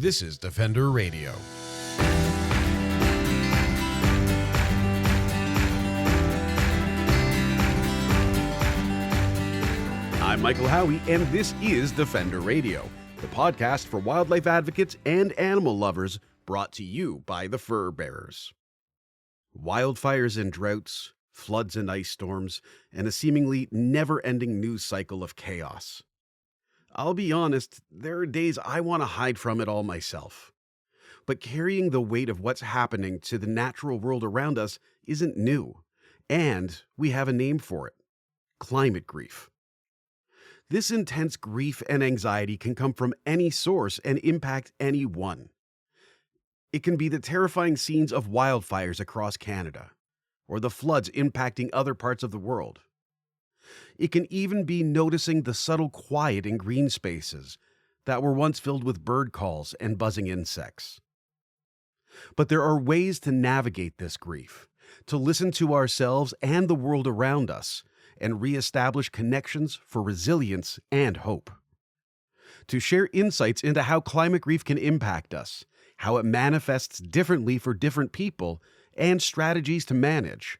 This is Defender Radio. I'm Michael Howie, and this is Defender Radio, the podcast for wildlife advocates and animal lovers, brought to you by the Fur Bearers. Wildfires and droughts, floods and ice storms, and a seemingly never-ending news cycle of chaos. I'll be honest, there are days I want to hide from it all myself. But carrying the weight of what's happening to the natural world around us isn't new, and we have a name for it: climate grief. This intense grief and anxiety can come from any source and impact anyone. It can be the terrifying scenes of wildfires across Canada, or the floods impacting other parts of the world. It can even be noticing the subtle quiet in greenspaces that were once filled with bird calls and buzzing insects. But there are ways to navigate this grief, to listen to ourselves and the world around us, and reestablish connections for resilience and hope. To share insights into how climate grief can impact us, how it manifests differently for different people, and strategies to manage,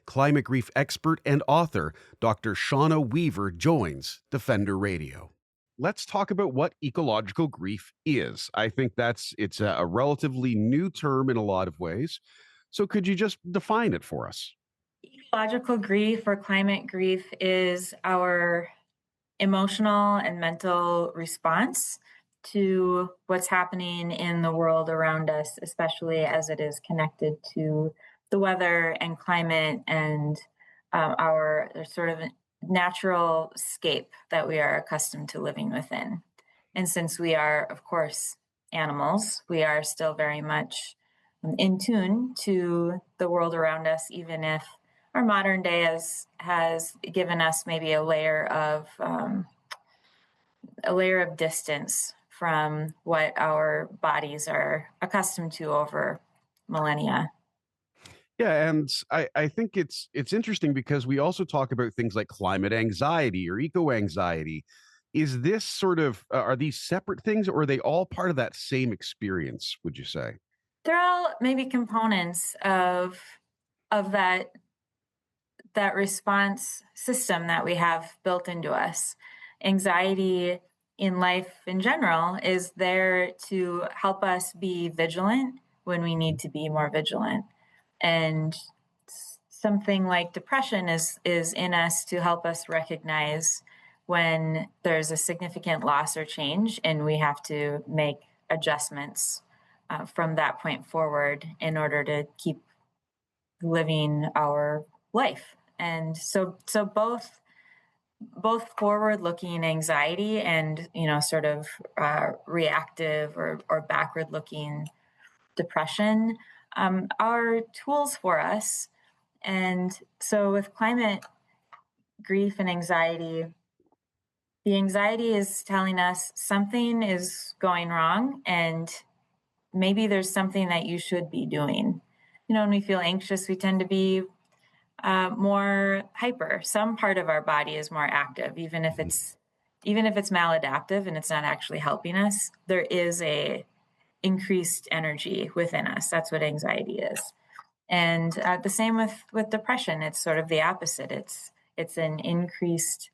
climate grief expert and author Dr. Shawna Weaver joins Defender Radio. Let's talk about what ecological grief is. I think it's a relatively new term in a lot of ways. So could you just define it for us? Ecological grief or climate grief is our emotional and mental response to what's happening in the world around us, especially as it is connected to the weather and climate and our sort of natural scape that we are accustomed to living within. And since we are, of course, animals, we are still very much in tune to the world around us, even if our modern day has given us maybe a layer of distance from what our bodies are accustomed to over millennia. Yeah, and I think it's interesting because we also talk about things like climate anxiety or eco-anxiety. Is this sort of, are these separate things, or are they all part of that same experience, would you say? They're all maybe components of that response system that we have built into us. Anxiety in life in general is there to help us be vigilant when we need to be more vigilant. And something like depression is in us to help us recognize when there's a significant loss or change, and we have to make adjustments from that point forward in order to keep living our life. And so both forward-looking anxiety and sort of reactive or backward-looking depression are tools for us. And so with climate grief and anxiety, the anxiety is telling us something is going wrong and maybe there's something that you should be doing. When we feel anxious, we tend to be more hyper. Some part of our body is more active, even if it's maladaptive and it's not actually helping us. There is a increased energy within us. That's what anxiety is. And the same with depression. It's sort of the opposite. It's an increased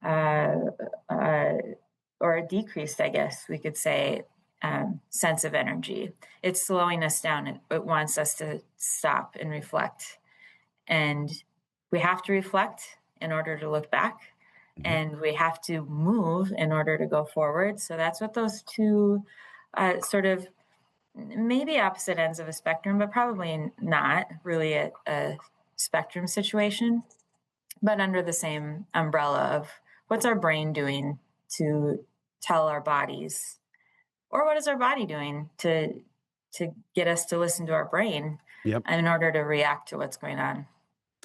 or a decreased, I guess we could say, sense of energy. It's slowing us down. It wants us to stop and reflect. And we have to reflect in order to look back, and we have to move in order to go forward. So that's what those two sort of maybe opposite ends of a spectrum, but probably not really a spectrum situation, but under the same umbrella of what's our brain doing to tell our bodies, or what is our body doing to get us to listen to our brain in order to react to what's going on.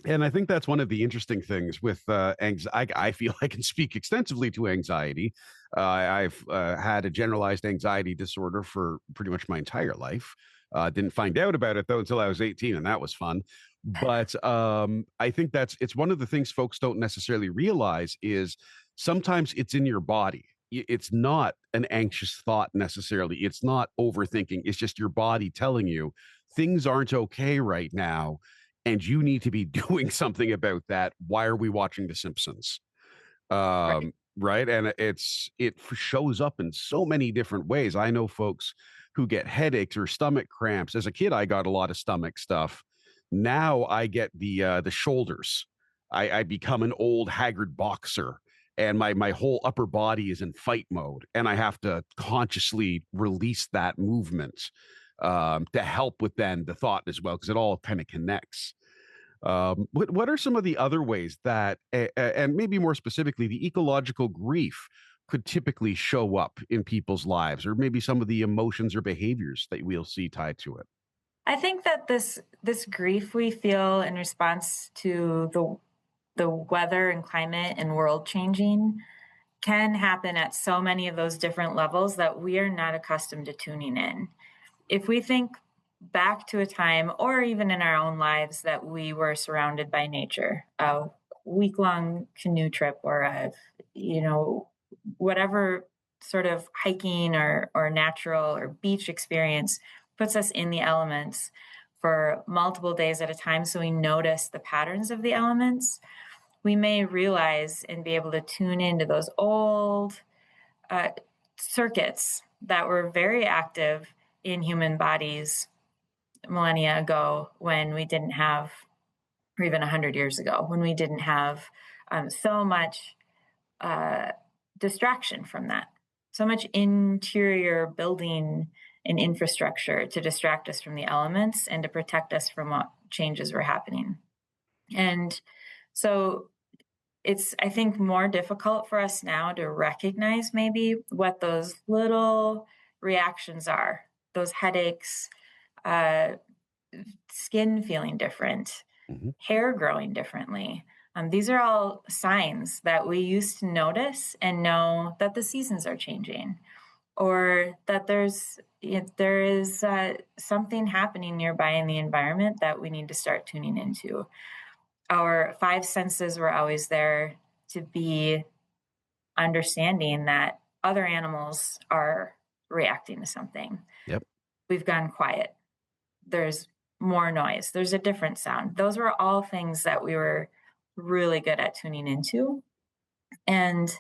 And I think that's one of the interesting things with anxiety. I feel I can speak extensively to anxiety. I've had a generalized anxiety disorder for pretty much my entire life. Didn't find out about it, though, until I was 18, and that was fun. But I think it's one of the things folks don't necessarily realize is sometimes it's in your body. it's not an anxious thought necessarily. It's not overthinking. It's just your body telling you things aren't okay right now, and you need to be doing something about that. Why are we watching The Simpsons? Right. Right, and shows up in so many different ways. I know folks who get headaches or stomach cramps. As a kid, I got a lot of stomach stuff. Now I get the shoulders. I become an old haggard boxer, and my whole upper body is in fight mode, and I have to consciously release that movement to help with then the thought as well, because it all kind of connects. What are some of the other ways that, and maybe more specifically, the ecological grief could typically show up in people's lives, or maybe some of the emotions or behaviors that we'll see tied to it? I think that this grief we feel in response to the weather and climate and world changing can happen at so many of those different levels that we are not accustomed to tuning in. If we think back to a time, or even in our own lives, that we were surrounded by nature, a week long canoe trip, or you know, whatever sort of hiking or natural or beach experience puts us in the elements for multiple days at a time. So we notice the patterns of the elements. We may realize and be able to tune into those old uh, circuits that were very active in human bodies millennia ago, when we didn't have, or even 100 years ago, when we didn't have so much uh, distraction from that, so much interior building and infrastructure to distract us from the elements and to protect us from what changes were happening. And so it's, I think, more difficult for us now to recognize maybe what those little reactions are, those headaches, uh, skin feeling different, Mhm. hair growing differently. These are all signs that we used to notice and know that the seasons are changing, or that there is something happening nearby in the environment that we need to start tuning into. Our five senses were always there to be understanding that other animals are reacting to something. Yep. We've gone quiet. There's more noise. There's a different sound. Those were all things that we were really good at tuning into. And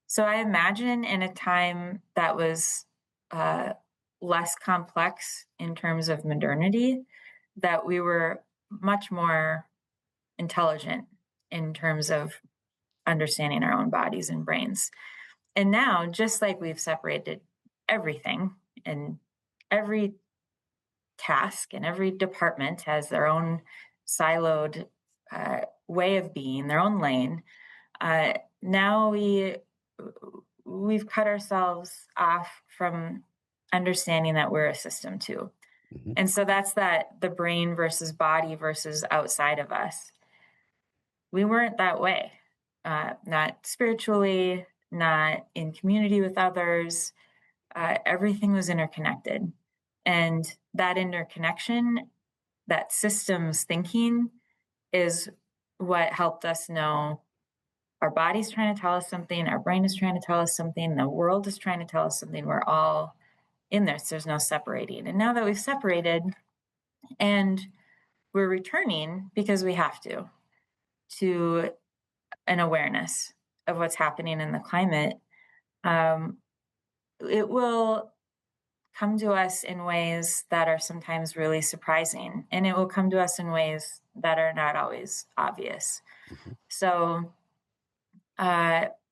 so I imagine in a time that was uh, less complex in terms of modernity, that we were much more intelligent in terms of understanding our own bodies and brains. And now, just like we've separated everything, and every task and every department has their own siloed way of being, their own lane, now we've cut ourselves off from understanding that we're a system too. Mhm. And so that's that, the brain versus body versus outside of us. We weren't that way, not spiritually, not in community with others. Everything was interconnected. And that interconnection, that systems thinking, is what helped us know our body's trying to tell us something, our brain is trying to tell us something, the world is trying to tell us something. We're all in there, so there's no separating. And now that we've separated and we're returning, because we have to an awareness of what's happening in the climate, um, it will come to us in ways that are sometimes really surprising, and it will come to us in ways that are not always obvious. Mhm. So,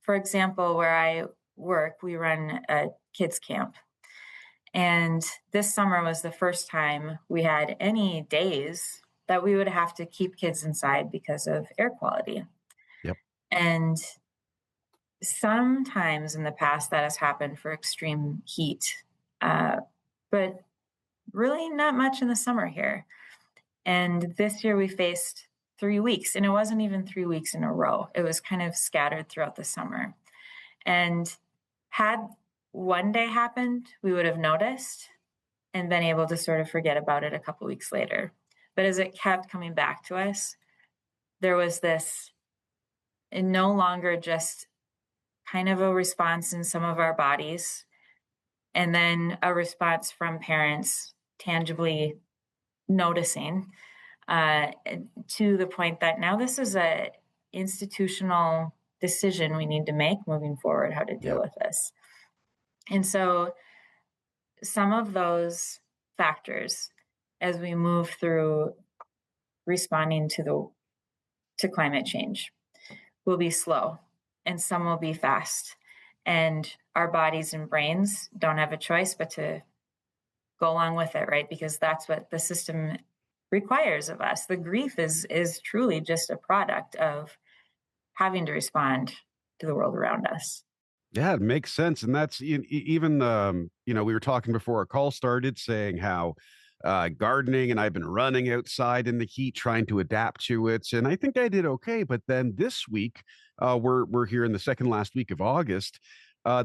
for example, where I work, we run a kids camp. And this summer was the first time we had any days that we would have to keep kids inside because of air quality. Yep. And sometimes in the past that has happened for extreme heat, but really not much in the summer here. And this year we faced 3 weeks, and it wasn't even 3 weeks in a row. It was kind of scattered throughout the summer. And had one day happened, we would have noticed and been able to sort of forget about it a couple weeks later. But as it kept coming back to us, there was this, and no longer just kind of a response in some of our bodies, and then a response from parents tangibly noticing, uh, to the point that now this is a institutional decision we need to make moving forward, how to deal Yep. with this. And so some of those factors, as we move through responding to climate change, will be slow and some will be fast. And our bodies and brains don't have a choice but to go along with it, right? Because that's what the system requires of us. The grief is truly just a product of having to respond to the world around us. Yeah, it makes sense, and that's even we were talking before our call started, saying how gardening and I've been running outside in the heat, trying to adapt to it, and I think I did okay. But then this week, we're here in the second last week of August.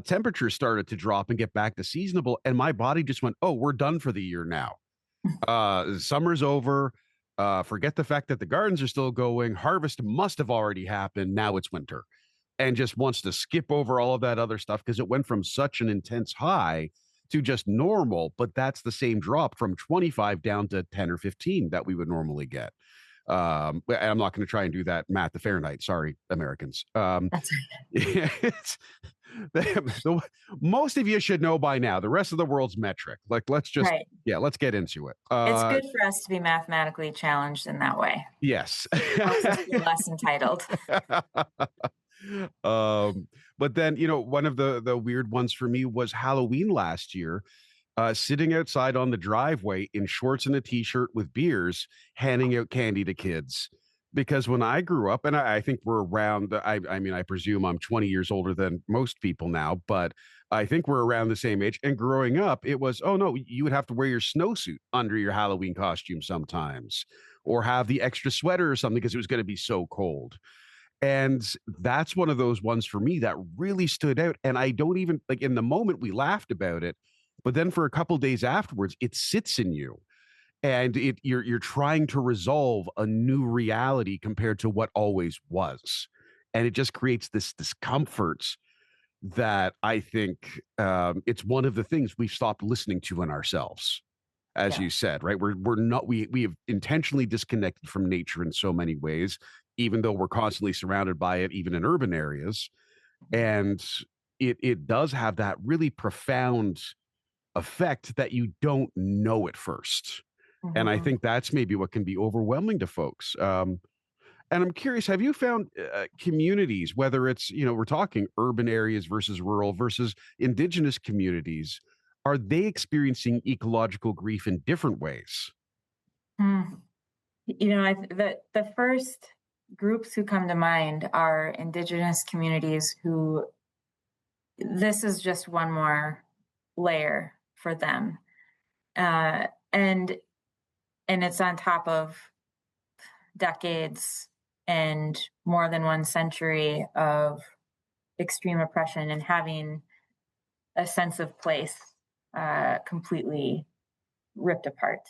Temperatures started to drop and get back to seasonable, and my body just went, "Oh, we're done for the year now. Summer's over. Forget the fact that the gardens are still going. Harvest must have already happened. Now it's winter." And just wants to skip over all of that other stuff because it went from such an intense high to just normal, but that's the same drop from 25 down to 10 or 15 that we would normally get. I'm not going to try and do that math to Fahrenheit. Sorry, Americans. That's It's, most of you should know by now. The rest of the world's metric. Like, let's just, right. yeah, let's get into it. It's good for us to be mathematically challenged in that way. Yes. Helps us feel less entitled. um, but then, one of the weird ones for me was Halloween last year, sitting outside on the driveway in shorts and a t-shirt with beers, handing out candy to kids. Because when I grew up, and I think we're around, I mean, I presume I'm 20 years older than most people now, but I think we're around the same age. And growing up, it was, oh no, you would have to wear your snowsuit under your Halloween costume sometimes, or have the extra sweater or something because it was going to be so cold. And that's one of those ones for me that really stood out. And I don't even like in the moment we laughed about it, but then for a couple days afterwards, it sits in you. And you're trying to resolve a new reality compared to what always was. And it just creates this discomfort that I think it's one of the things we've stopped listening to in ourselves, as Yeah. you said, right? We're not we have intentionally disconnected from nature in so many ways, even though we're constantly surrounded by it, even in urban areas. And it does have that really profound effect that you don't know at first. And I Mm-hmm. think that's maybe what can be overwhelming to folks. And I'm curious, have you found communities, whether it's, we're talking urban areas versus rural versus indigenous communities, are they experiencing ecological grief in different ways? Mm. The first groups who come to mind are Indigenous communities who this is just one more layer for them, uh, and and it's on top of decades and more than one century of extreme oppression and having a sense of place completely ripped apart.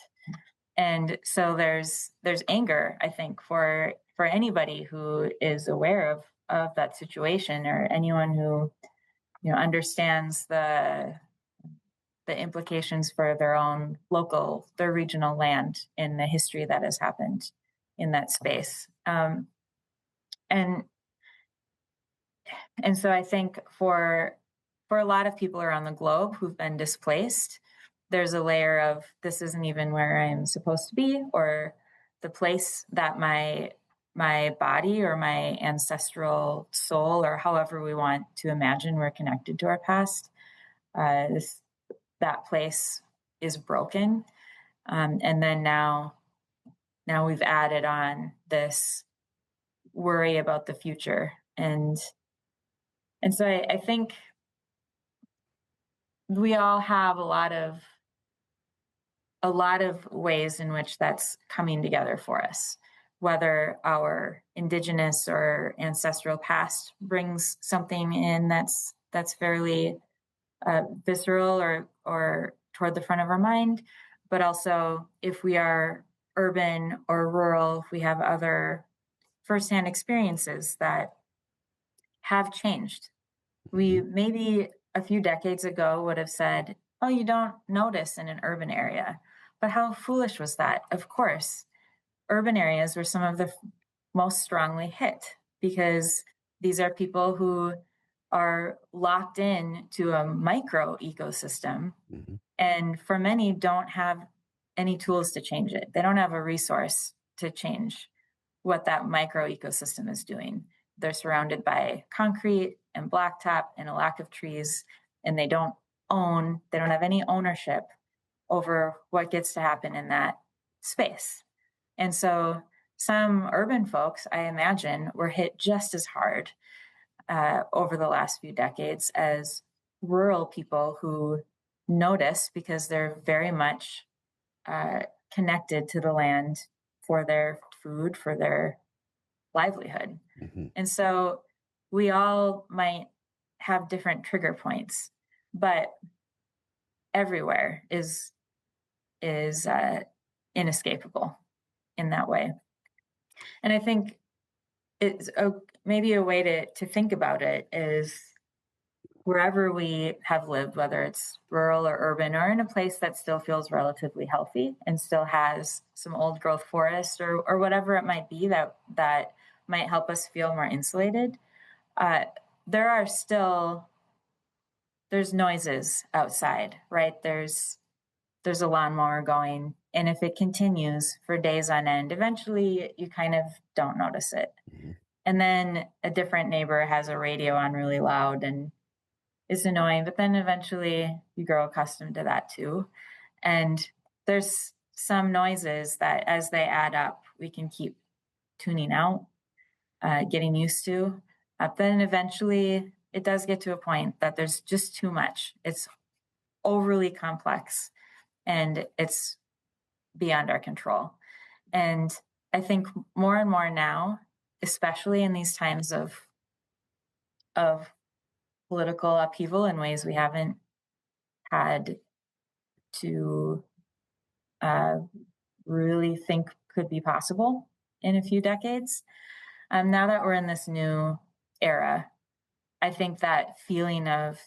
And so there's anger, I think, for anybody who is aware of that situation, or anyone who understands the implications for their regional land in the history that has happened in that space. And and so I think for a lot of people around the globe who've been displaced, there's a layer of this isn't even where I'm supposed to be, or the place that my body or my ancestral soul, or however we want to imagine we're connected to our past, that place is broken. And then now we've added on this worry about the future. And so I think we all have a lot of ways in which that's coming together for us, whether our indigenous or ancestral past brings something in that's fairly visceral or toward the front of our mind, but also if we are urban or rural, if we have other firsthand experiences that have changed We maybe a few decades ago would have said, oh, you don't notice in an urban area. But how foolish was that? Of course, urban areas were some of the most strongly hit because these are people who are locked in to a micro ecosystem, Hmm. and for many don't have any tools to change it. They don't have a resource to change what that micro ecosystem is doing. They're surrounded by concrete and blacktop and a lack of trees, and they don't have any ownership over what gets to happen in that space. And so some urban folks, I imagine, were hit just as hard over the last few decades as rural people who notice because they're very much uh, connected to the land for their food, for their livelihood. Hmm. And so we all might have different trigger points, but everywhere is inescapable in that way. And I think it's maybe a way to think about it is wherever we have lived, whether it's rural or urban, or in a place that still feels relatively healthy and still has some old growth forest or whatever it might be that might help us feel more insulated. Uh, there are still there's noises outside, right? There's a lawnmower going, and if it continues for days on end, eventually you kind of don't notice it. Hmm. And then a different neighbor has a radio on really loud and is annoying, but then eventually you grow accustomed to that too. And there's some noises that as they add up, we can keep tuning out, getting used to. Then eventually it does get to a point that there's just too much. It's overly complex and it's beyond our control. And I think more and more now, especially in these times of political upheaval in ways we haven't had to uh, really think could be possible in a few decades. Now that we're in this new era, I think that feeling of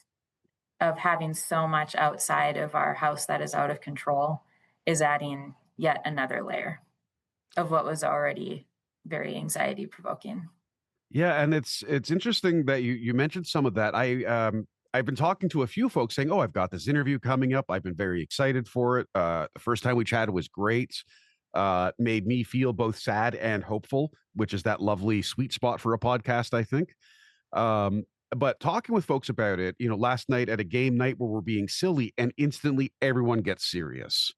having so much outside of our house that is out of control is adding yet another layer of what was already very anxiety provoking. Yeah, and it's interesting that you mentioned some of that. I've been talking to a few folks saying, "Oh, I've got this interview coming up. I've been very excited for it. The first time we chatted was great. Made me feel both sad and hopeful, which is that lovely sweet spot for a podcast, I think. But talking with folks about it, last night at a game night where we're being silly, and instantly everyone gets serious.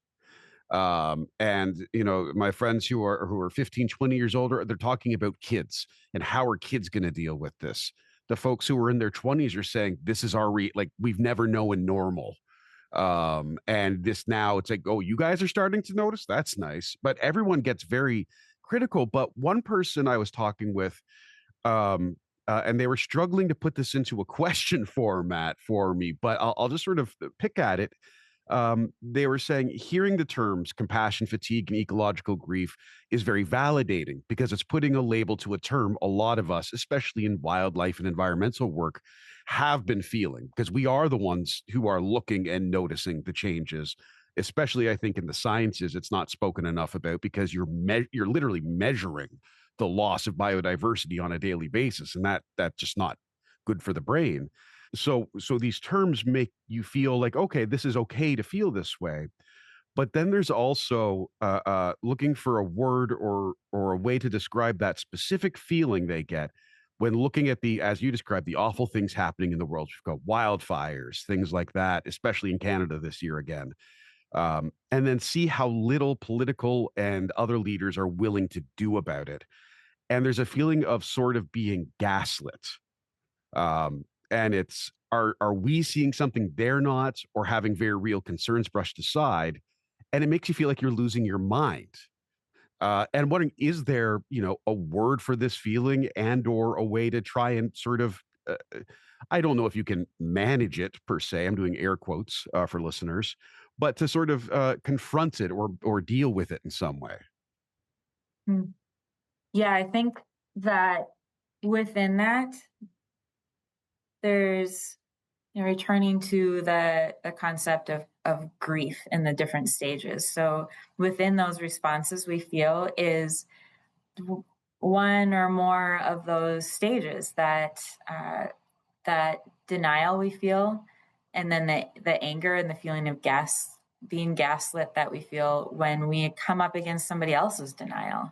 And my friends who are 15, 20 years older, they're talking about kids and how are kids going to deal with this. The folks who are in their 20s are saying this is like we've never known normal. And this now it's like, oh, you guys are starting to notice, that's nice, but everyone gets very critical. But one person I was talking with, and they were struggling to put this into a question format for me, but I'll just sort of pick at it. They were saying hearing the terms compassion fatigue and ecological grief is very validating because it's putting a label to a term a lot of us, especially in wildlife and environmental work, have been feeling because we are the ones who are looking and noticing the changes. Especially, I think in the sciences, it's not spoken enough about because you're literally measuring the loss of biodiversity on a daily basis, and that's just not good for the brain. So these terms make you feel like, okay, this is okay to feel this way. But then there's also looking for a word or a way to describe that specific feeling they get when looking at as you described, the awful things happening in the world. We've got wildfires, things like that, especially in Canada this year again. And then see how little political and other leaders are willing to do about it. And there's a feeling of sort of being gaslit. And it's are we seeing something they're not, or having very real concerns brushed aside? And it makes you feel like you're losing your mind. And wondering, is there, a word for this feeling and or a way to try and sort of, I don't know if you can manage it per se. I'm doing air quotes for listeners, but to sort of confront it or deal with it in some way. Hmm. Yeah, I think that within that, there's returning to the concept of grief in the different stages. So within those responses we feel is one or more of those stages that denial we feel, and then the anger and the feeling of being gaslit that we feel when we come up against somebody else's denial,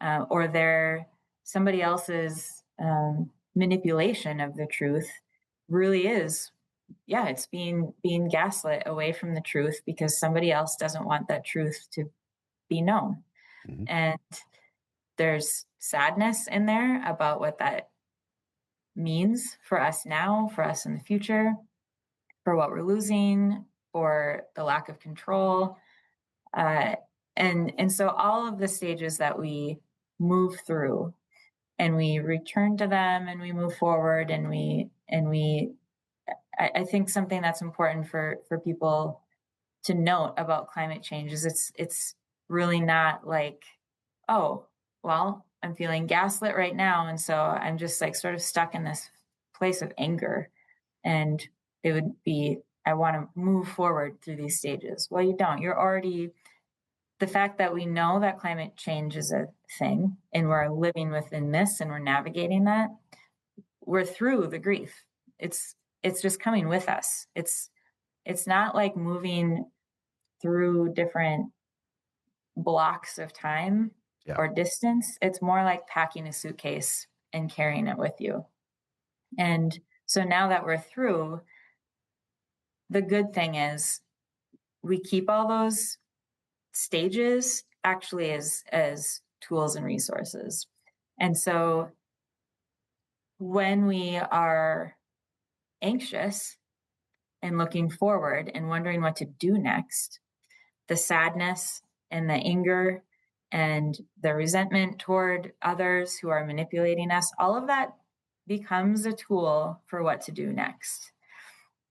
or somebody else's manipulation of the truth really is, it's being gaslit away from the truth because somebody else doesn't want that truth to be known. Mm-hmm. And there's sadness in there about what that means for us now, for us in the future, for what we're losing, for the lack of control. And so all of the stages that we move through and we return to them and we move forward I think something that's important for people to note about climate change is it's really not like, oh, well, I'm feeling gaslit right now, and so I'm just like sort of stuck in this place of anger. And it would be, I want to move forward through these stages. Well, you don't. You're already, the fact that we know that climate change is a thing and we're living within this and we're navigating that, we're through the grief. It's just coming with us. It's not like moving through different blocks of time or distance. It's more like packing a suitcase and carrying it with you. And so now that we're through, the good thing is we keep all those stages actually as tools and resources. And so when we are anxious and looking forward and wondering what to do next, the sadness and the anger and the resentment toward others who are manipulating us, all of that becomes a tool for what to do next.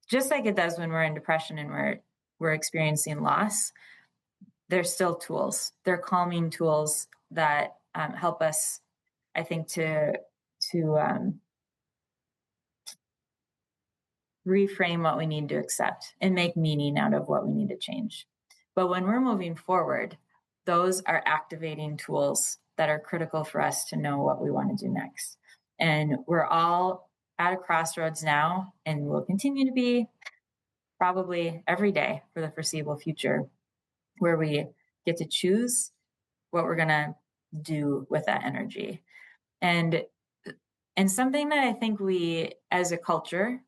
Just like it does when we're in depression and we're experiencing loss, they're still tools. They're calming tools that help us, I think, to reframe what we need to accept and make meaning out of what we need to change. But when we're moving forward, those are activating tools that are critical for us to know what we want to do next. And we're all at a crossroads now, and will continue to be probably every day for the foreseeable future, where we get to choose what we're going to do with that energy. And something that I think we as a culture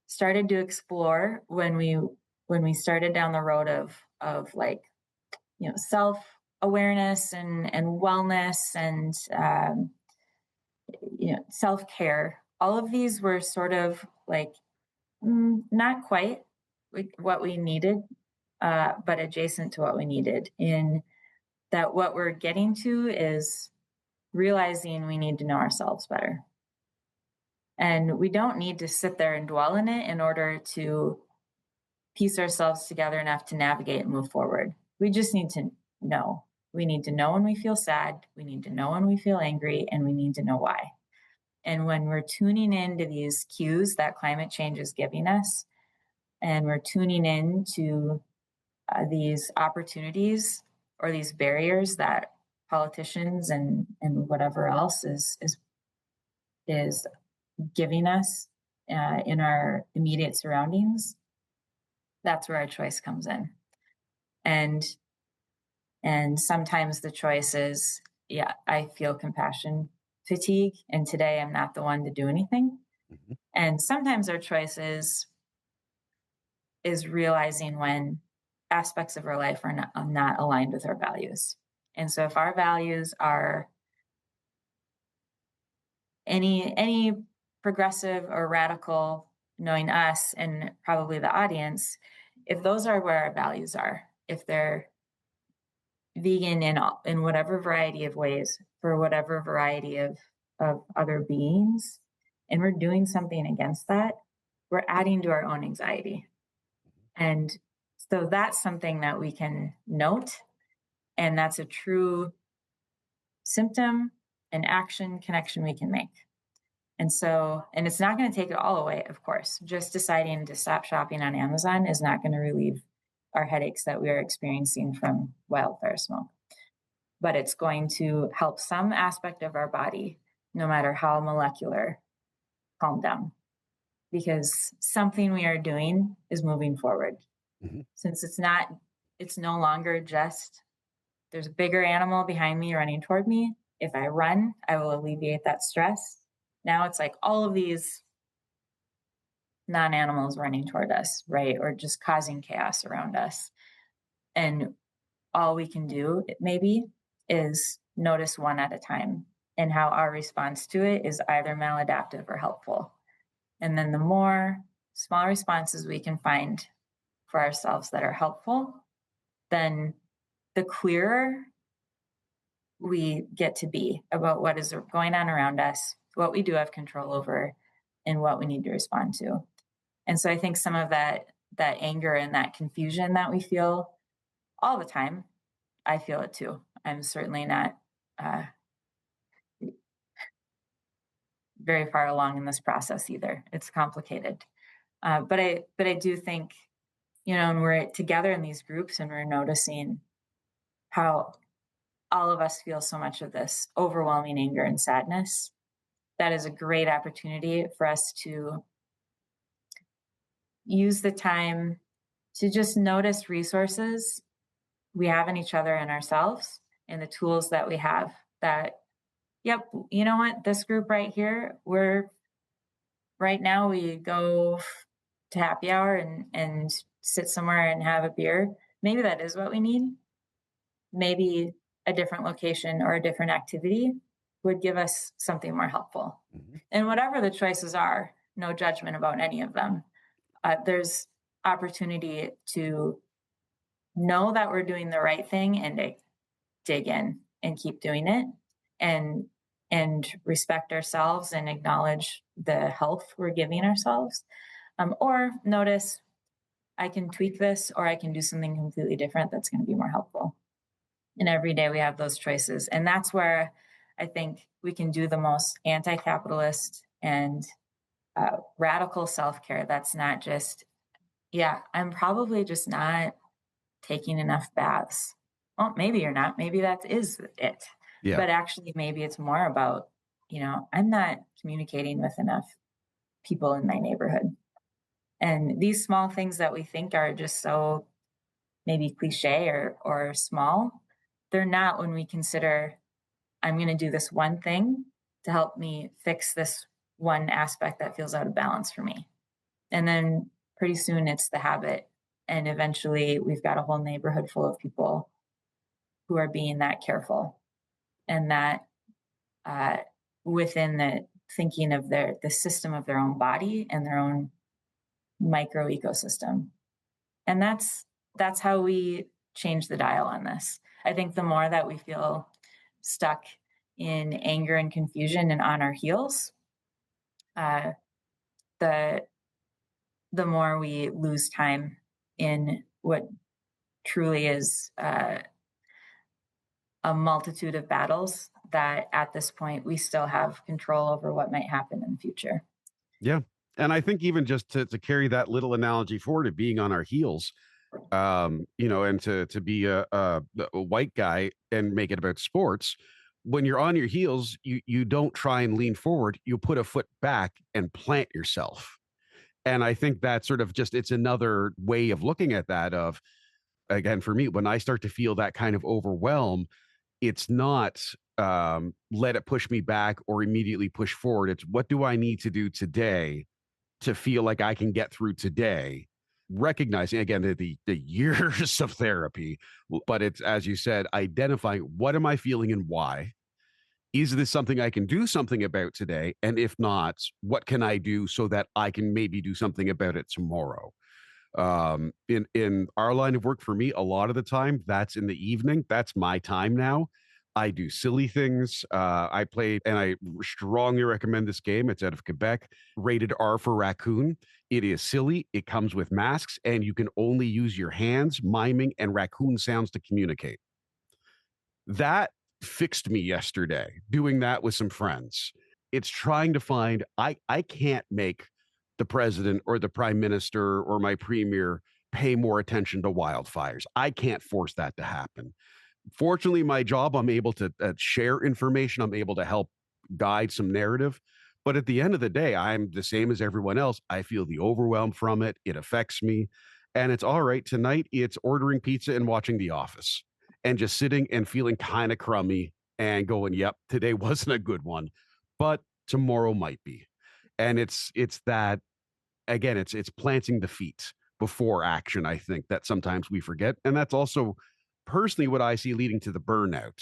started to explore when we started down the road of like, self-awareness and wellness and self-care, all of these were sort of like not quite what we needed, but adjacent to what we needed, in that what we're getting to is realizing we need to know ourselves better. And we don't need to sit there and dwell in it in order to piece ourselves together enough to navigate and move forward. We just need to know. We need to know when we feel sad. We need to know when we feel angry, and we need to know why. And when we're tuning into these cues that climate change is giving us, and we're tuning in to these opportunities or these barriers that politicians and whatever else is giving us in our immediate surroundings, that's where our choice comes in. And sometimes the choice is, I feel compassion fatigue, and today I'm not the one to do anything. Mm-hmm. And sometimes our choice is realizing when aspects of our life are not aligned with our values. And so if our values are any progressive or radical, knowing us and probably the audience, if those are where our values are, if they're vegan in whatever variety of ways for whatever variety of other beings, and we're doing something against that, we're adding to our own anxiety. And so that's something that we can note, and that's a true symptom and action connection we can make. And so, and it's not going to take it all away, of course. Just deciding to stop shopping on Amazon is not going to relieve our headaches that we are experiencing from wildfire smoke. But it's going to help some aspect of our body, no matter how molecular, calm down. Because something we are doing is moving forward. Mm-hmm. Since it's no longer just there's a bigger animal behind me running toward me. If I run, I will alleviate that stress. Now it's like all of these non-animals running toward us, right? Or just causing chaos around us. And all we can do maybe is notice one at a time and how our response to it is either maladaptive or helpful. And then the more small responses we can find for ourselves that are helpful, then the clearer we get to be about what is going on around us, what we do have control over, and what we need to respond to. And so I think some of that anger and that confusion that we feel all the time, I feel it too. I'm certainly not very far along in this process either. It's complicated. But I do think, and we're together in these groups and we're noticing how all of us feel so much of this overwhelming anger and sadness. That is a great opportunity for us to use the time to just notice resources we have in each other and ourselves and the tools that we have that, yep, you know what, this group right here, right now we go to happy hour and sit somewhere and have a beer. Maybe that is what we need. Maybe a different location or a different activity would give us something more helpful. Mm-hmm. And whatever the choices are, no judgment about any of them. There's opportunity to know that we're doing the right thing and to dig in and keep doing it and respect ourselves and acknowledge the health we're giving ourselves. Or notice I can tweak this or I can do something completely different that's going to be more helpful. And every day we have those choices. And that's where I think we can do the most anti-capitalist and radical self-care. That's not just, I'm probably just not taking enough baths. Well, maybe you're not. Maybe that is it. Yeah. But actually, maybe it's more about, I'm not communicating with enough people in my neighborhood. And these small things that we think are just so maybe cliche or small, they're not when we consider I'm going to do this one thing to help me fix this one aspect that feels out of balance for me. And then pretty soon it's the habit. And eventually we've got a whole neighborhood full of people who are being that careful and that within the thinking of the system of their own body and their own micro ecosystem. And that's how we change the dial on this. I think the more that we feel stuck in anger and confusion and on our heels, the more we lose time in what truly is a multitude of battles that at this point we still have control over what might happen in the future. Yeah. And I think even just to carry that little analogy forward of being on our heels, and to be a white guy and make it about sports, when you're on your heels, you don't try and lean forward, you put a foot back and plant yourself. And I think that's sort of just, it's another way of looking at that of, again, for me, when I start to feel that kind of overwhelm, it's not let it push me back or immediately push forward. It's what do I need to do today to feel like I can get through today? Recognizing, again, the years of therapy, but it's, as you said, identifying what am I feeling and why? Is this something I can do something about today? And if not, what can I do so that I can maybe do something about it tomorrow? In our line of work, for me, a lot of the time, that's in the evening. That's my time now. I do silly things. I play, and I strongly recommend this game. It's out of Quebec, rated R for raccoon. It is silly. It comes with masks, and you can only use your hands, miming, and raccoon sounds to communicate. That fixed me yesterday, doing that with some friends. it's trying to find, I can't make the president or the prime minister or my premier pay more attention to wildfires. I can't force that to happen. Fortunately, my job, I'm able to share information. I'm able to help guide some narrative. But at the end of the day, I'm the same as everyone else. I feel the overwhelm from it. It affects me. And it's all right. Tonight, it's ordering pizza and watching The Office and just sitting and feeling kind of crummy and going, yep, today wasn't a good one, but tomorrow might be. And it's that, again, it's planting the feet before action, I think, that sometimes we forget. And that's also personally what I see leading to the burnout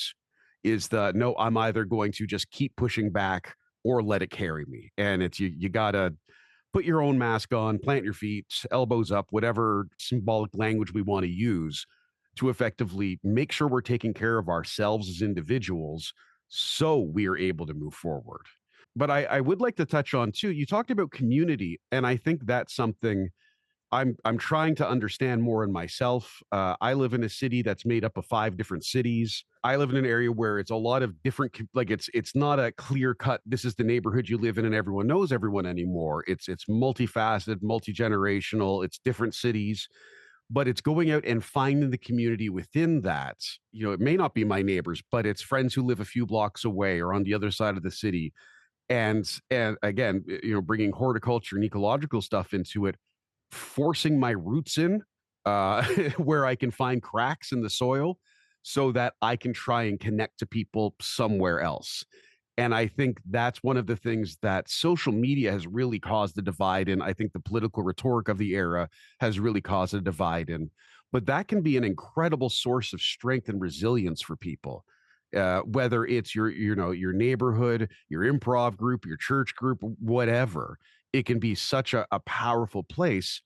is the no, I'm either going to just keep pushing back or let it carry me. And it's you gotta put your own mask on, plant your feet, elbows up, whatever symbolic language we want to use to effectively make sure we're taking care of ourselves as individuals so we are able to move forward. But I would like to touch on too. You talked about community, and I think that's something I'm trying to understand more in myself. I live in a city that's made up of 5 different cities. I live in an area where it's a lot of different, like it's not a clear cut. This is the neighborhood you live in, and everyone knows everyone anymore. It's multifaceted, multi generational. It's different cities, but it's going out and finding the community within that. You know, it may not be my neighbors, but it's friends who live a few blocks away or on the other side of the city. And again, you know, bringing horticulture and ecological stuff into it, forcing my roots in where I can find cracks in the soil so that I can try and connect to people somewhere else. And I think that's one of the things that social media has really caused the divide in. I think the political rhetoric of the era has really caused a divide in. But that can be an incredible source of strength and resilience for people. Whether it's your neighborhood, your improv group, your church group, whatever, it can be such a powerful place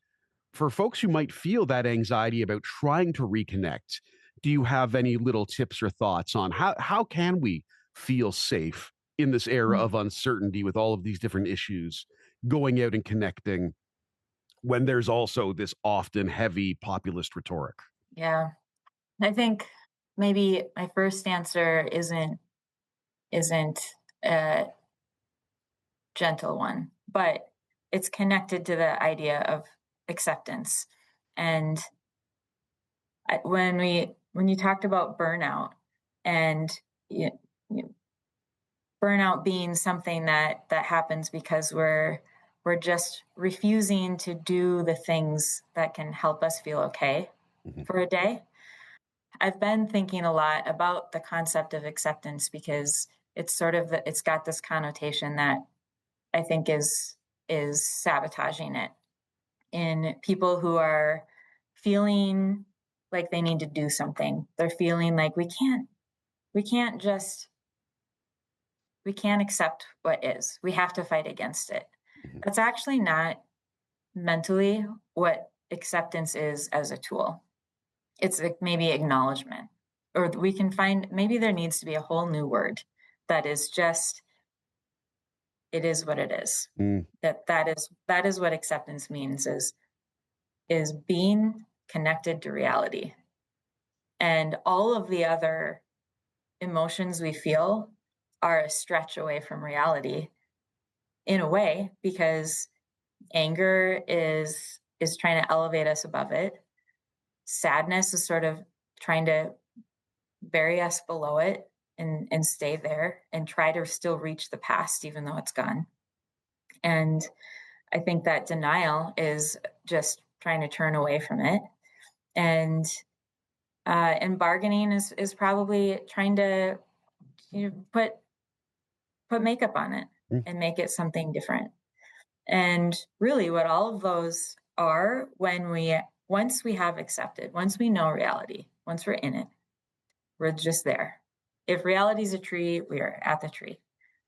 for folks who might feel that anxiety about trying to reconnect. Do you have any little tips or thoughts on how can we feel safe in this era of uncertainty with all of these different issues, going out and connecting when there's also this often heavy populist rhetoric? Yeah. I think maybe my first answer isn't a gentle one, but it's connected to the idea of acceptance. And when you talked about burnout and you, you, burnout being something that happens because we're just refusing to do the things that can help us feel okay Mhm. for a day. I've been thinking a lot about the concept of acceptance because it's got this connotation that I think is sabotaging it in people who are feeling like they need to do something. They're feeling like we can't just we can't accept what is. We have to fight against it. Mhm. That's actually not mentally what acceptance is as a tool. It's like maybe acknowledgement. Or we can find maybe there needs to be a whole new word that is just it is what it is. Mm. That is what acceptance means is being connected to reality. And all of the other emotions we feel are a stretch away from reality in a way because anger is trying to elevate us above it. Sadness is sort of trying to bury us below it and stay there and try to still reach the past even though it's gone. And I think that denial is just trying to turn away from it. And bargaining is probably trying to put makeup on it Mm. and make it something different. And really, what all of those are once we have accepted, once we know reality, once we're in it, we're just there. If reality is a tree, we are at the tree.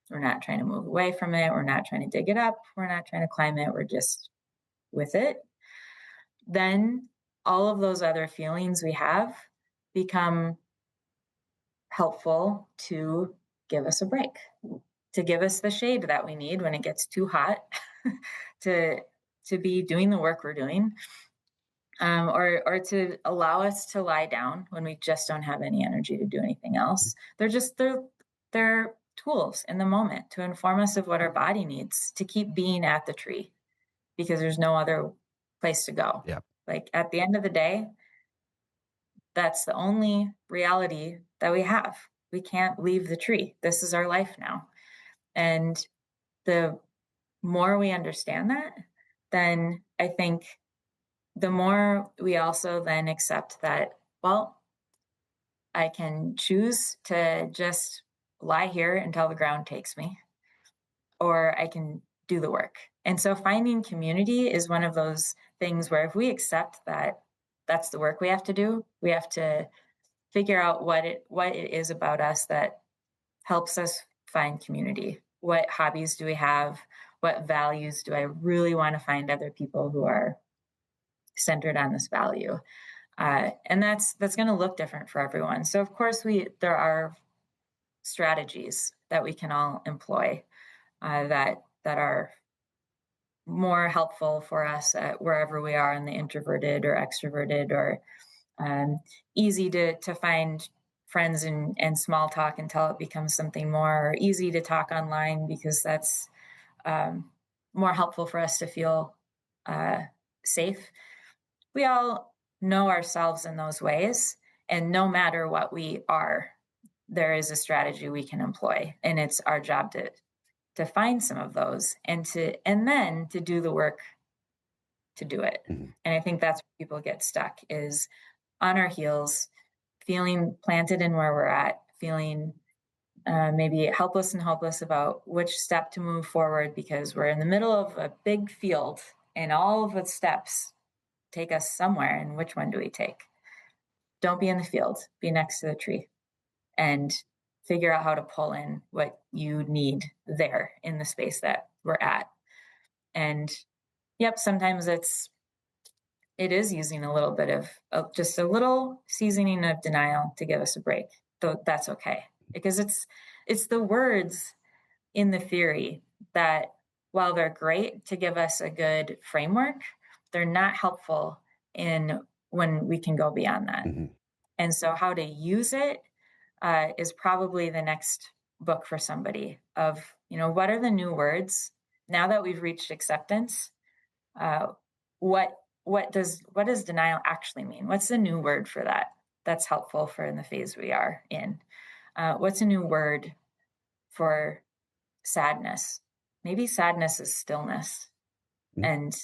We're not trying to move away from it. We're not trying to dig it up. We're not trying to climb it. We're just with it. Then all of those other feelings we have become helpful to give us a break, to give us the shade that we need when it gets too hot, to be doing the work we're doing, or to allow us to lie down when we just don't have any energy to do anything else. They're tools in the moment to inform us of what our body needs to keep being at the tree, because there's no other place to go. Yeah. Like at the end of the day, that's the only reality that we have. We can't leave the tree. This is our life now. And the more we understand that, then I think the more we also then accept that, well, I can choose to just lie here until the ground takes me, or I can do the work. And so finding community is one of those things where if we accept that that's the work we have to do, we have to figure out what it is about us that helps us find community. What hobbies do we have? What values do I really want to find other people who are centered on this value? And that's going to look different for everyone. So of course there are strategies that we can all employ that are more helpful for us at wherever we are in the introverted or extroverted, or easy to find friends and small talk until it becomes something more, or easy to talk online because that's more helpful for us to feel safe. We all know ourselves in those ways, and no matter what we are, there is a strategy we can employ, and it's our job to find some of those and then to do the work to do it. Mm-hmm. And I think that's where people get stuck, is on our heels, feeling planted in where we're at, feeling maybe helpless and hopeless about which step to move forward, because we're in the middle of a big field and all of the steps take us somewhere, and which one do we take? Don't be in the field, be next to the tree and figure out how to pull in what you need there in the space that we're at. And yep, sometimes it is using a little bit of just a little seasoning of denial to give us a break, though that's okay, because it's the words in the theory that, while they're great to give us a good framework, they're not helpful in when we can go beyond that. Mm-hmm. And so how to use it is probably the next book for somebody of, what are the new words now that we've reached acceptance? What does denial actually mean? What's the new word for that that's helpful for in the phase we are in? What's a new word for sadness? Maybe sadness is stillness and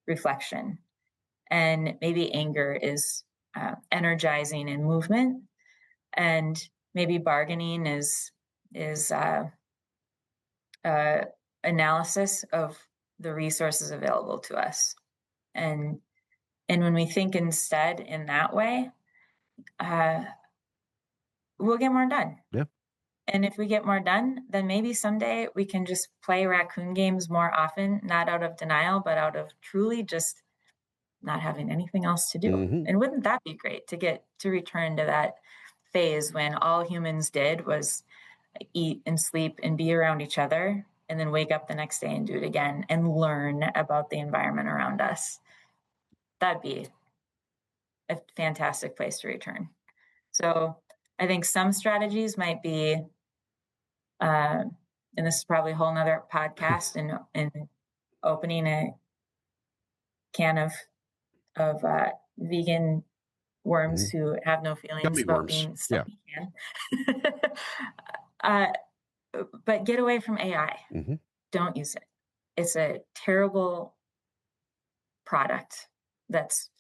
reflection, and maybe anger is energizing and movement, and maybe bargaining is analysis of the resources available to us. And when we think instead in that way, we'll get more done. Yeah. And if we get more done, then maybe someday we can just play raccoon games more often, not out of denial, but out of truly just not having anything else to do. Mm-hmm. And wouldn't that be great to return to that phase when all humans did was eat and sleep and be around each other, and then wake up the next day and do it again and learn about the environment around us? That'd be a fantastic place to return. So I think some strategies might be, and this is probably a whole nother podcast, and opening a can of vegan worms who have no feelings Gummy about worms. being stuck in can. But get away from AI. Mm-hmm. Don't use it. It's a terrible product that's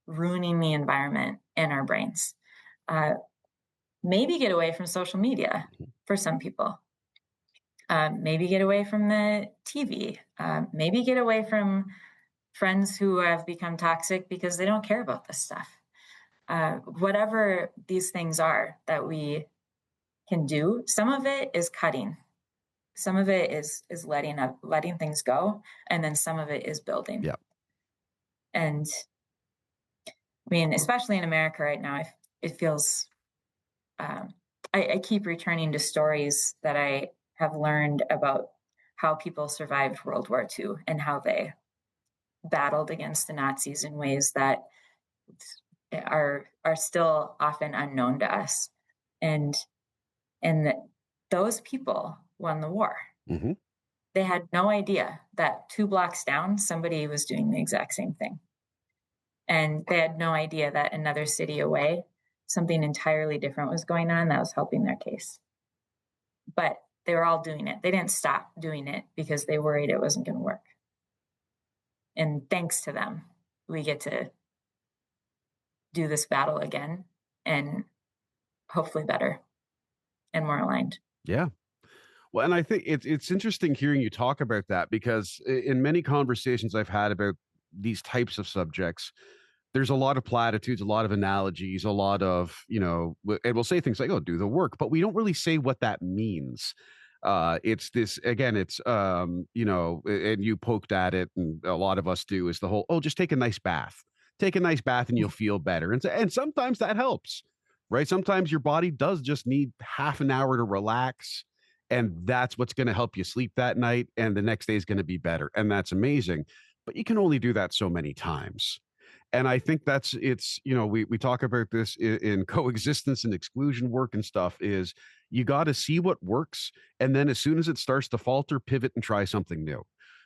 ruining the environment and our brains. Maybe get away from social media for some people. Maybe get away from the TV. Maybe get away from friends who have become toxic because they don't care about this stuff. Whatever these things are that we can do, some of it is cutting. Some of it is letting things go, and then some of it is building. Yeah. And I mean, especially in America right now, it feels. I keep returning to stories that I have learned about how people survived World War II and how they battled against the Nazis in ways that are still often unknown to us, and those people won the war. Mm-hmm. They had no idea that 2 blocks down, somebody was doing the exact same thing. And they had no idea that another city away, something entirely different was going on that was helping their case. But they were all doing it. They didn't stop doing it because they worried it wasn't going to work. And thanks to them, we get to do this battle again, and hopefully better and more aligned. Yeah. Well, and I think it's interesting hearing you talk about that because in many conversations I've had about these types of subjects, there's a lot of platitudes, a lot of analogies, a lot of, and we'll say things like, oh, do the work, but we don't really say what that means. It's this again, it's and you poked at it, and a lot of us do, is the whole, oh, just take a nice bath. Take a nice bath and you'll feel better. And sometimes that helps, right? Sometimes your body does just need half an hour to relax. And that's what's going to help you sleep that night. And the next day is going to be better. And that's amazing. But you can only do that so many times. And I think we talk about this in coexistence and exclusion work and stuff, is you got to see what works. And then as soon as it starts to falter, pivot and try something new,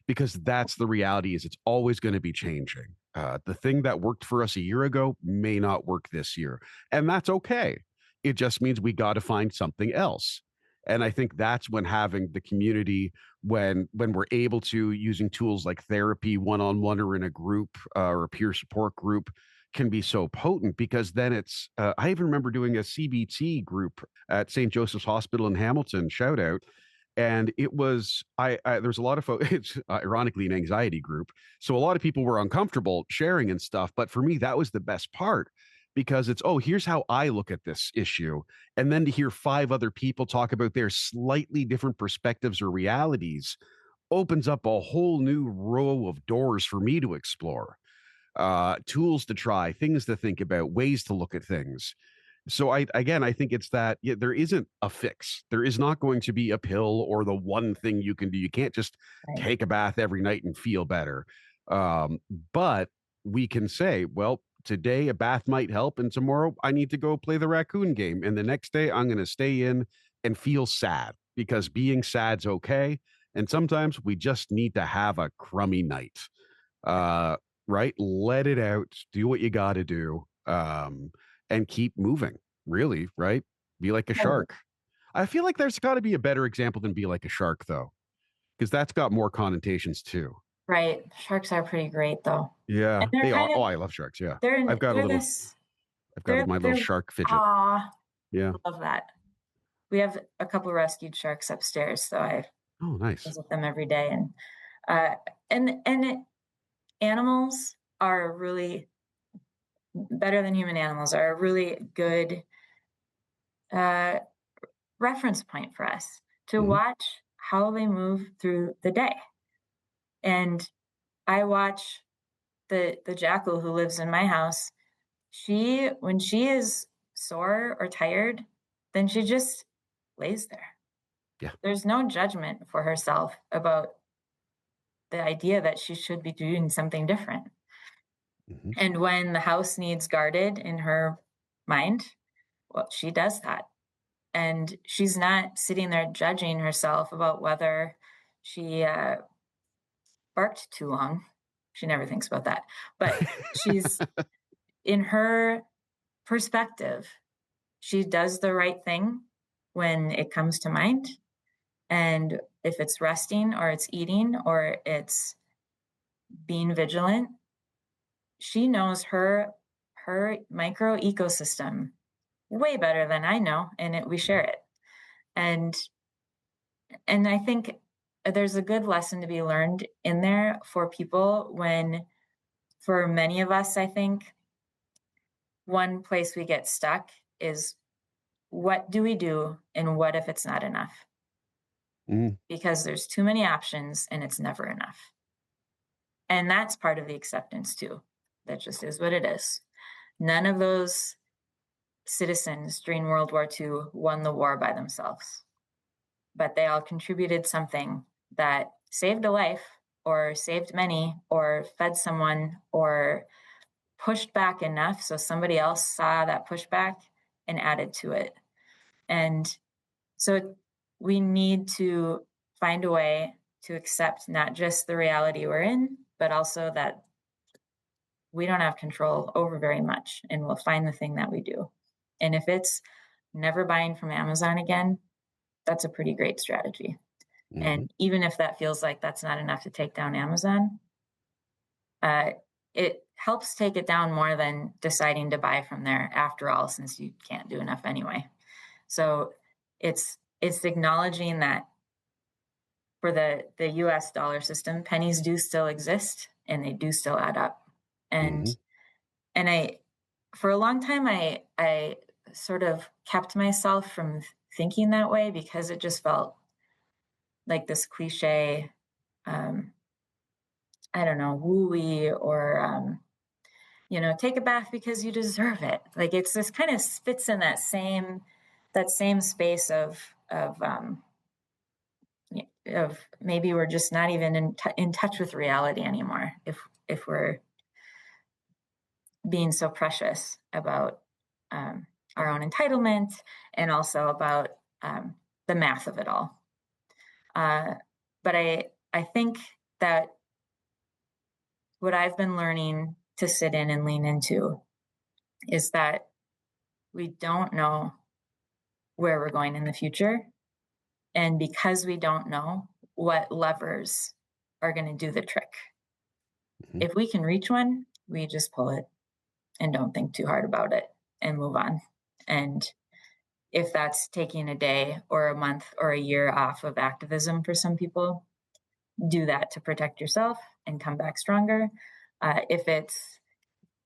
because that's the reality, is it's always going to be changing. The thing that worked for us a year ago may not work this year. And that's okay. It just means we got to find something else. And I think that's when having the community, when we're able to, using tools like therapy, one-on-one or in a group or a peer support group, can be so potent, because then it's I even remember doing a CBT group at St. Joseph's Hospital in Hamilton, shout out. And it was there's a lot of folks, it's ironically an anxiety group, so a lot of people were uncomfortable sharing and stuff, but for me that was the best part, because it's, oh, here's how I look at this issue. And then to hear 5 other people talk about their slightly different perspectives or realities opens up a whole new row of doors for me to explore, tools to try, things to think about, ways to look at things. So I think it's that, yeah, there isn't a fix. There is not going to be a pill or the one thing you can do. You can't just Right. take a bath every night and feel better. Um, but we can say, well, today a bath might help, and tomorrow I need to go play the raccoon game, and the next day I'm going to stay in and feel sad, because being sad's okay. And sometimes we just need to have a crummy night. Uh, right? Let it out. Do what you got to do. And keep moving, really, right? Be like a Totally. shark. I feel like there's got to be a better example than be like a shark, though, because that's got more connotations too. Right. Sharks are pretty great though. Yeah, And they're they are. kind Oh, of I love sharks. Yeah, they're I've got a they're little. this I've got my little they're shark fidget. ah Yeah. love that. We have a couple rescued sharks upstairs, so I Oh, nice. visit them every day. And uh animals are really better than human animals, are a really good uh reference point for us to Hmm. watch how they move through the day. And I watch the jackal who lives in my house. She, when she is sore or tired, then she just lays there. Yeah. There's no judgment for herself about the idea that she should be doing something different. Hmm. And when the house needs guarded in her mind, well, she does that. And she's not sitting there judging herself about whether she barked too long. She never thinks about that. But she's, in her perspective, she does the right thing when it comes to mind. And if it's resting or it's eating or it's being vigilant, she knows her micro ecosystem way better than I know, and we share it. And I think there's a good lesson to be learned in there for people when, for many of us, I think one place we get stuck is, what do we do and what if it's not enough? Mm. Because there's too many options and it's never enough. And that's part of the acceptance too. That just is what it is. None of those citizens during World War II won the war by themselves, but they all contributed something that saved a life or saved many or fed someone or pushed back enough so somebody else saw that pushback and added to it. And so we need to find a way to accept not just the reality we're in, but also that we don't have control over very much, and we'll find the thing that we do. And if it's never buying from Amazon again, that's a pretty great strategy. Hmm. And even if that feels like that's not enough to take down Amazon, it helps take it down more than deciding to buy from there after all, since you can't do enough anyway. So it's acknowledging that for the US dollar system, pennies do still exist and they do still add up. And Hmm. and I for a long time I sort of kept myself from thinking that way because it just felt like this cliche, um, I don't know, wooey or take a bath because you deserve it. Like it's this kind of fits in that same space of maybe we're just not even in touch with reality anymore if we're being so precious about our own entitlement and also about the math of it all. But I think that what I've been learning to sit in and lean into is that we don't know where we're going in the future. And because we don't know what levers are going to do the trick, Hmm. if we can reach one, we just pull it and don't think too hard about it and move on. And if that's taking a day or a month or a year off of activism for some people, do that to protect yourself and come back stronger. If it's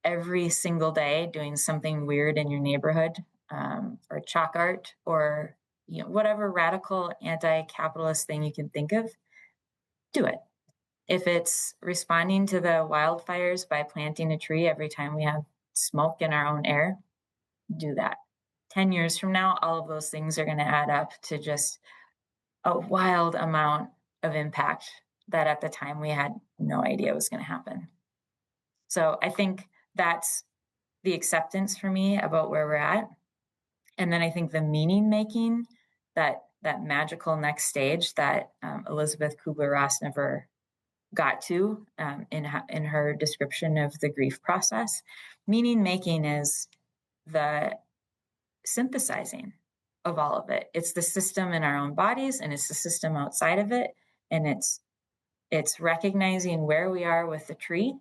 every single day doing something weird in your neighborhood, or chalk art, or whatever radical anti-capitalist thing you can think of, do it. If it's responding to the wildfires by planting a tree every time we have smoke in our own air, do that. 10 years from now, all of those things are going to add up to just a wild amount of impact that at the time we had no idea was going to happen. So I think that's the acceptance for me about where we're at. And then I think the meaning making, that magical next stage that Elizabeth Kubler-Ross never got to, in her description of the grief process. Meaning making is the synthesizing of all of it. It's the system in our own bodies and it's the system outside of it. And it's recognizing where we are with the tree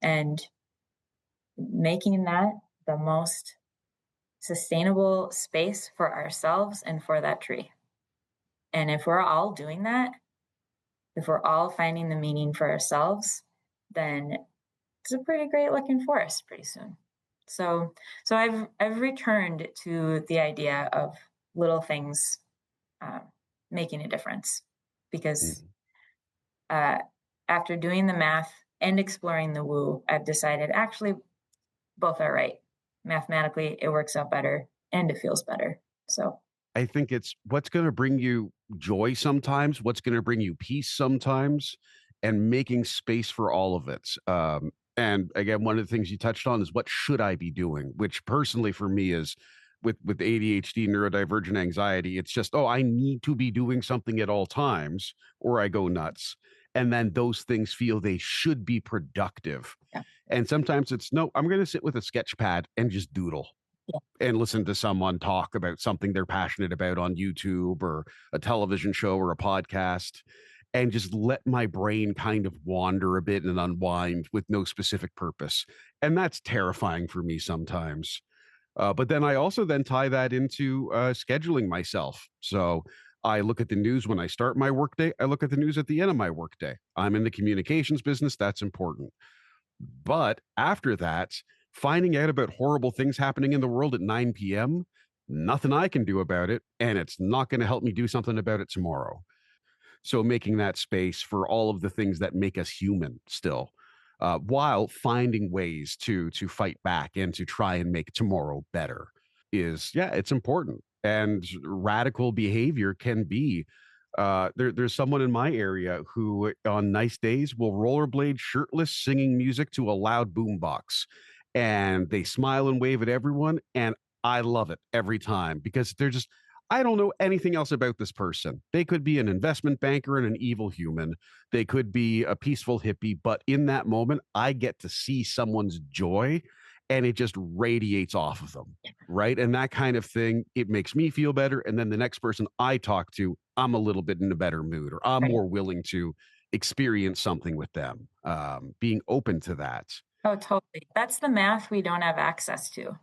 and making that the most sustainable space for ourselves and for that tree. And if we're all doing that, if we're all finding the meaning for ourselves, then it's a pretty great looking forest pretty soon. So I've returned to the idea of little things uh, making a difference because Hmm. uh, after doing the math and exploring the woo, I've decided actually both are right. Mathematically, it works out better and it feels better. So I think it's what's going to bring you joy sometimes, what's going to bring you peace sometimes, and making space for all of it. And again, one of the things you touched on is what should I be doing, which personally for me is with ADHD, neurodivergent anxiety, it's just, oh, I need to be doing something at all times or I go nuts. And then those things feel they should be productive. yeah, And sometimes it's no, I'm going to sit with a sketch pad and just doodle yeah, and listen to someone talk about something they're passionate about on YouTube or a television show or a podcast and just let my brain kind of wander a bit and unwind with no specific purpose. And that's terrifying for me sometimes. But then I also then tie that into scheduling myself. So I look at the news when I start my workday. I look at the news at the end of my workday. I'm in the communications business. That's important. But after that, finding out about horrible things happening in the world at 9 p.m., nothing I can do about it. And it's not going to help me do something about it tomorrow. So making that space for all of the things that make us human still, while finding ways to fight back and to try and make tomorrow better is, yeah, it's important. And radical behavior can be there's someone in my area who on nice days will rollerblade shirtless singing music to a loud boombox and they smile and wave at everyone and I love it every time because they're just I don't know anything else about this person. They could be an investment banker and an evil human. They could be a peaceful hippie, but in that moment, I get to see someone's joy and it just radiates off of them. Right. And that kind of thing, it makes me feel better. And then the next person I talk to, I'm a little bit in a better mood, or I'm Right. more willing to experience something with them, being open to that. Oh, totally. That's the math we don't have access to.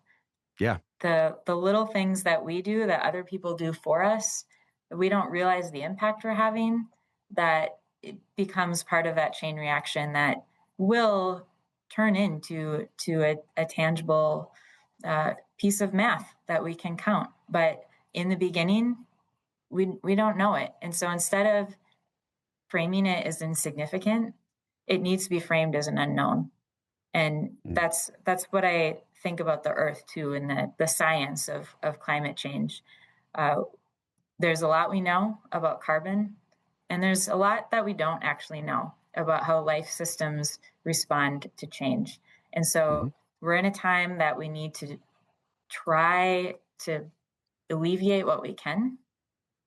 Yeah. The little things that we do that other people do for us, that we don't realize the impact we're having, that it becomes part of that chain reaction that will turn into a tangible piece of math that we can count. But in the beginning, we don't know it. And so instead of framing it as insignificant, it needs to be framed as an unknown. And Mm. that's what I think about the earth too, and the science of climate change. Uh, there's a lot we know about carbon, and there's a lot that we don't actually know about how life systems respond to change. And Mhm. so we're in a time that we need to try to alleviate what we can,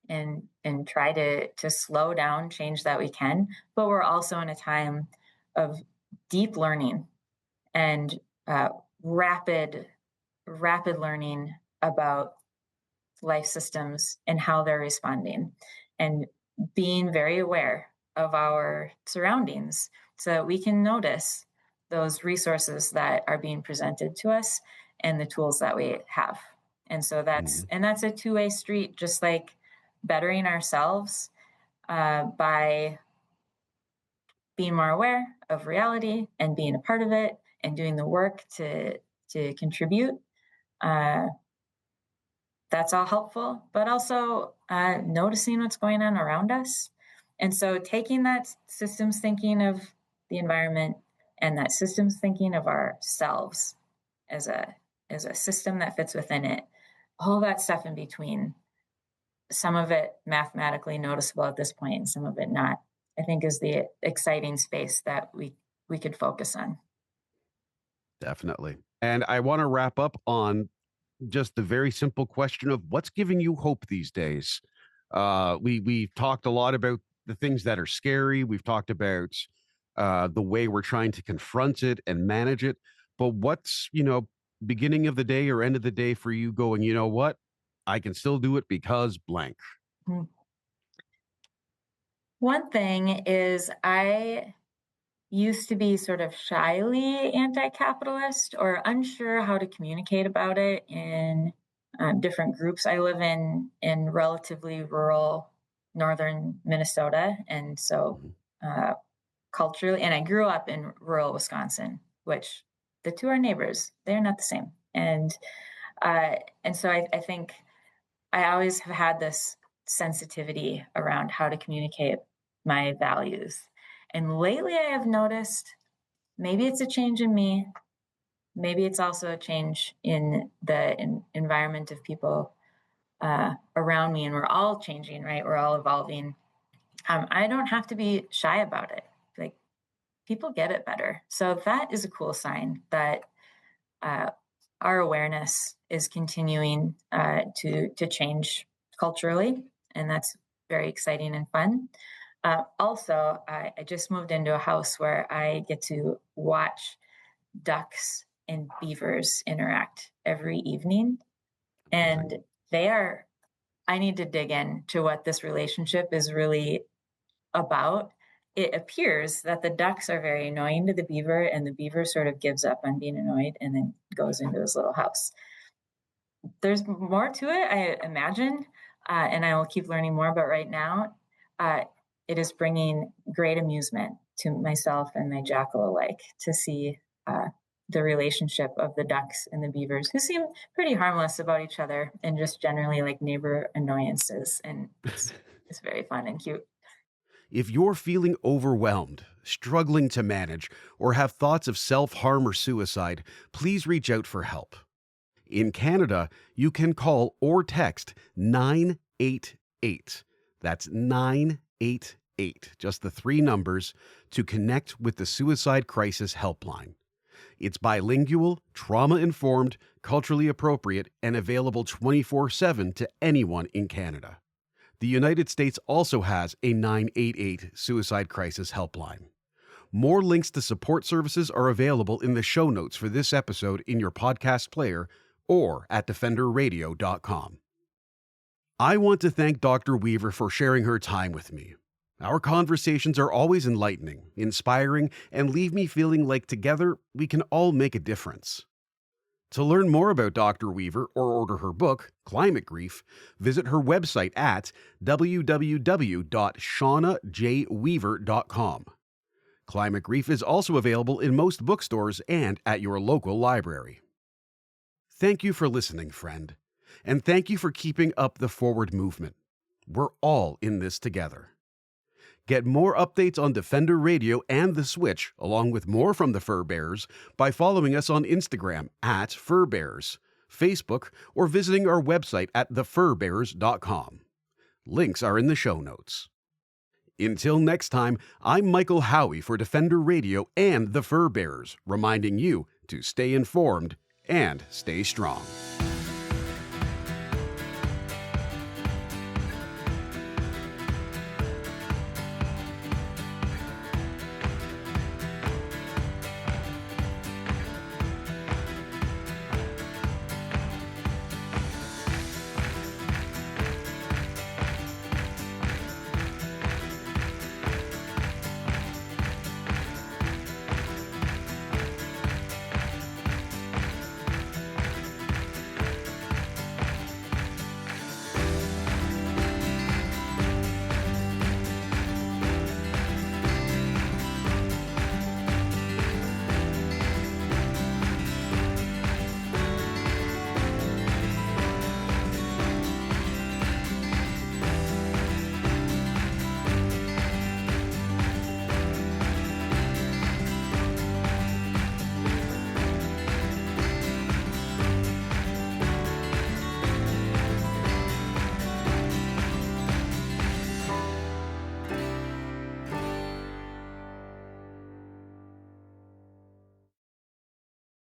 and try to slow down change that we can. But we're also in a time of deep learning and uh, rapid learning about life systems and how they're responding, and being very aware of our surroundings so that we can notice those resources that are being presented to us and the tools that we have. And so Mhm. that's a two-way street, just like bettering ourselves by being more aware of reality and being a part of it and doing the work to contribute. Uh, that's all helpful, but also noticing what's going on around us. And so taking that systems thinking of the environment and that systems thinking of ourselves as a system that fits within it, all that stuff in between, some of it mathematically noticeable at this point and some of it not, I think is the exciting space that we could focus on. Definitely. And I want to wrap up on just the very simple question of what's giving you hope these days. We've talked a lot about the things that are scary. We've talked about the way we're trying to confront it and manage it. But what's, beginning of the day or end of the day for you going, you know what? I can still do it because blank. Hmm. One thing is I used to be sort of shyly anti-capitalist or unsure how to communicate about it in different groups. I live in relatively rural northern Minnesota, and so Mhm. uh, culturally, and I grew up in rural Wisconsin, which the two are neighbors. They're not the same, uh, and so I think I always have had this sensitivity around how to communicate my values. And lately I have noticed maybe it's a change in me, maybe it's also a change in the environment of people around me. And we're all changing, right? We're all evolving. I don't have to be shy about it. Like, people get it better. So that is a cool sign that uh, our awareness is continuing to change culturally, and that's very exciting and fun. Also, I just moved into a house where I get to watch ducks and beavers interact every evening, Amazing. and they are. I need to dig into what this relationship is really about. It appears that the ducks are very annoying to the beaver, and the beaver sort of gives up on being annoyed and then goes into his little house. There's more to it, I imagine, and I will keep learning more. But right now, uh, it is bringing great amusement to myself and my jackal alike to see the relationship of the ducks and the beavers, who seem pretty harmless about each other and just generally like neighbor annoyances. And it's very fun and cute. If you're feeling overwhelmed, struggling to manage, or have thoughts of self harm or suicide, please reach out for help. In Canada, you can call or text 988. That's 988, just the three numbers, to connect with the Suicide Crisis Helpline. It's bilingual, trauma-informed, culturally appropriate, and available 24/7 to anyone in Canada. The United States also has a 988 suicide crisis helpline. More links to support services are available in the show notes for this episode in your podcast player or at defenderradio.com. I want to thank Dr. Weaver for sharing her time with me. Our conversations are always enlightening, inspiring, and leave me feeling like together we can all make a difference. To learn more about Dr. Weaver or order her book, Climate Grief, visit her website at www.shawnajweaver.com. Climate Grief is also available in most bookstores and at your local library. Thank you for listening, friend, and thank you for keeping up the forward movement. We're all in this together. Get more updates on Defender Radio and The Switch, along with more from the Fur Bearers, by following us on Instagram at Fur Bearers, Facebook, or visiting our website at thefurbearers.com. Links are in the show notes. Until next time, I'm Michael Howie for Defender Radio and the Fur Bearers, reminding you to stay informed and stay strong.